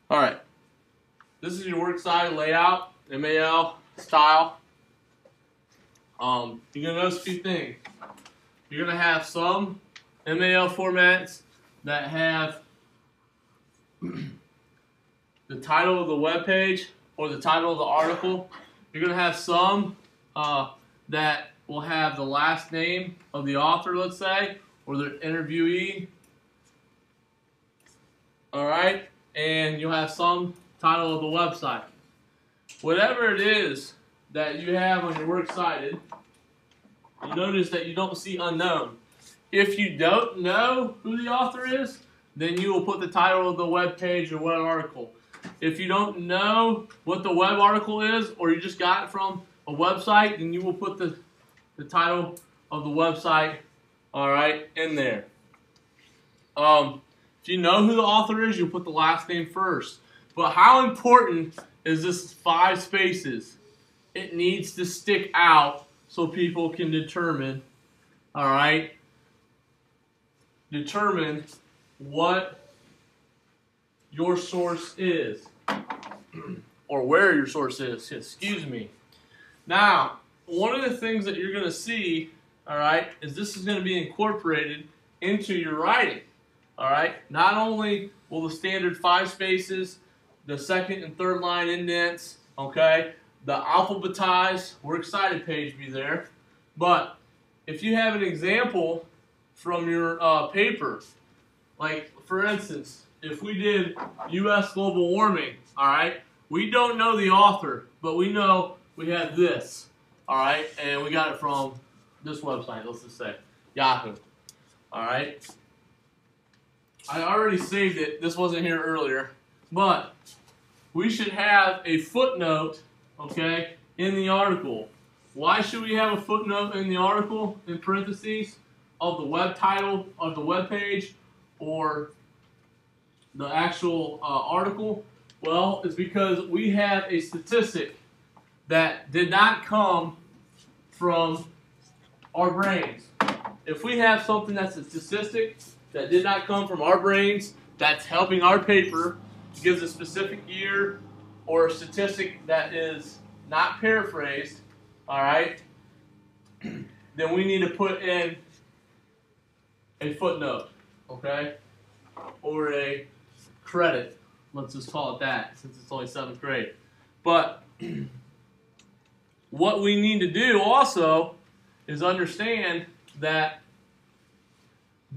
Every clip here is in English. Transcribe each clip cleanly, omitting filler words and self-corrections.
All right, this is your works cited layout, MAL style. You're gonna notice a few things. You're gonna have some MAL formats that have the title of the web page or the title of the article. You're gonna have some that will have the last name of the author, let's say, or the interviewee. All right, and you'll have some title of the website. Whatever it is that you have on your works cited, you notice that you don't see unknown. If you don't know who the author is, then you will put the title of the web page or web article. If you don't know what the web article is, or you just got it from a website, then you will put the title of the website, all right, in there. If you know who the author is, you'll put the last name first. But how important is this 5 spaces? It needs to stick out so people can determine, all right, determine what your source is, or where your source is, excuse me. Now, one of the things that you're going to see, all right, is this is going to be incorporated into your writing, all right? Not only will the standard 5 spaces, the second and third line indents, okay, the alphabetized works cited page be there, but if you have an example from your paper, like for instance, if we did U.S. global warming, all right, we don't know the author, but we know we have this, all right, and we got it from this website, let's just say, Yahoo, all right. I already saved it, this wasn't here earlier, but we should have a footnote, okay, in the article. Why should we have a footnote in the article, in parentheses, of the web title of the web page or the actual article? Well, it's because we have a statistic that did not come from our brains. If we have something that's a statistic that did not come from our brains, that's helping our paper, gives a specific year or a statistic that is not paraphrased, all right, then we need to put in a footnote, okay, or a credit. Let's just call it that since it's only 7th grade. But what we need to do also is understand that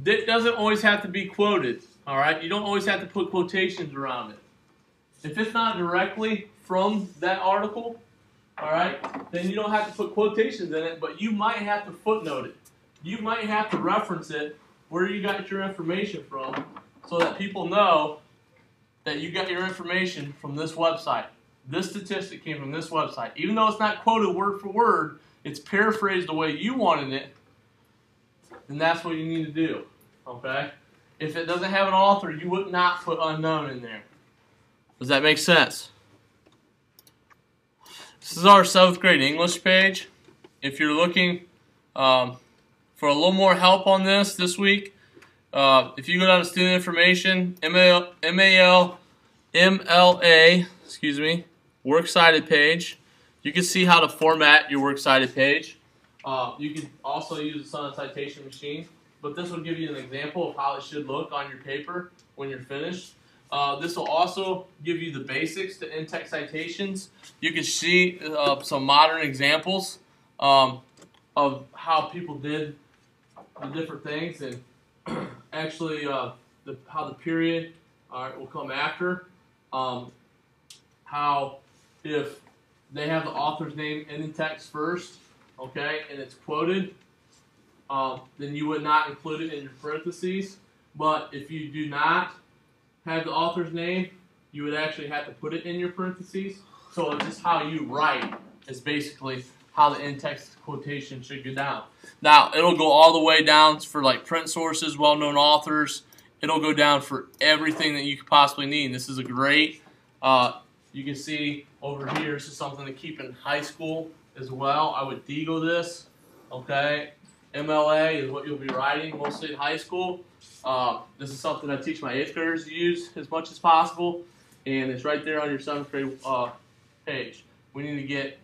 it doesn't always have to be quoted, all right? You don't always have to put quotations around it. If it's not directly from that article, all right, then you don't have to put quotations in it, but you might have to footnote it. You might have to reference it where you got your information from so that people know that you got your information from this website. This statistic came from this website. Even though it's not quoted word for word, it's paraphrased the way you wanted it, then that's what you need to do, okay? If it doesn't have an author, you would not put unknown in there. Does that make sense? This is our 7th grade English page. If you're looking for a little more help on this week, if you go down to student information, MLA, excuse me, works cited page, you can see how to format your works cited page. You can also use the Sun citation machine, but this will give you an example of how it should look on your paper when you're finished. This will also give you the basics to in-text citations. You can see some modern examples of how people did the different things, and actually how the period will come after. How if they have the author's name in the text first, okay, and it's quoted, then you would not include it in your parentheses. But if you do not have the author's name, you would actually have to put it in your parentheses. So it's just how you write is basically how the in-text quotation should go down. Now, it'll go all the way down for like print sources, well-known authors. It'll go down for everything that you could possibly need. This is a great, you can see over here, this is something to keep in high school as well. I would deagle this, okay? MLA is what you'll be writing mostly in high school. This is something I teach my 8th graders to use as much as possible. and it's right there on your 7th grade page. We need to get